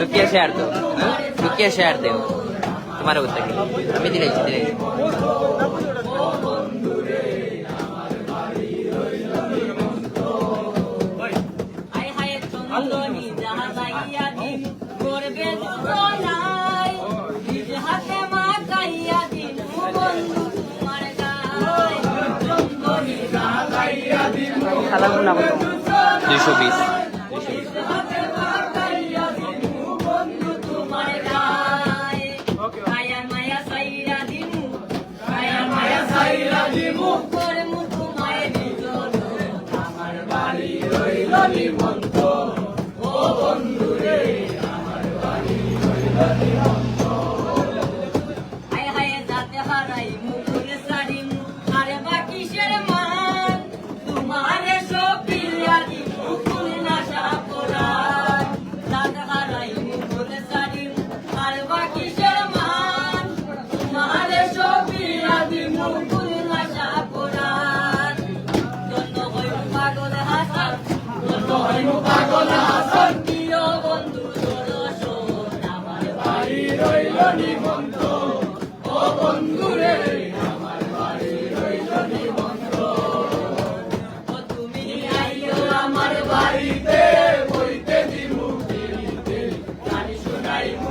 रुकिए शेयर दो, रुकिए शेयर दो तुम्हारे उत्तर আমি দিলেছি সালাম না 220 নিমন্ত ও বন্ধুরে আমার বাড়ি রইল নিমন্ত হায় হায় যাতে হারাই মুকুল সারিম আরে বাকি শের মান তোমারে সব পিয়াদি মুকুল নাশা কোরআন যাতে হারাই মুকুল সারিম আরে বাকি শের মান তোমারে সব পিয়াদি মুকুল নাশা কোরআন জন্য হই পাগল হাসান পাগল হাসান প্রিয় বন্ধু দর্শন আমার বাড়ি রইল নিমন্ত ও বন্ধুরে আমার বাড়ি রইল নিমন্ত ও তুমি আইও আমার বাড়িতে বইতে দিমু গান শোনাইমু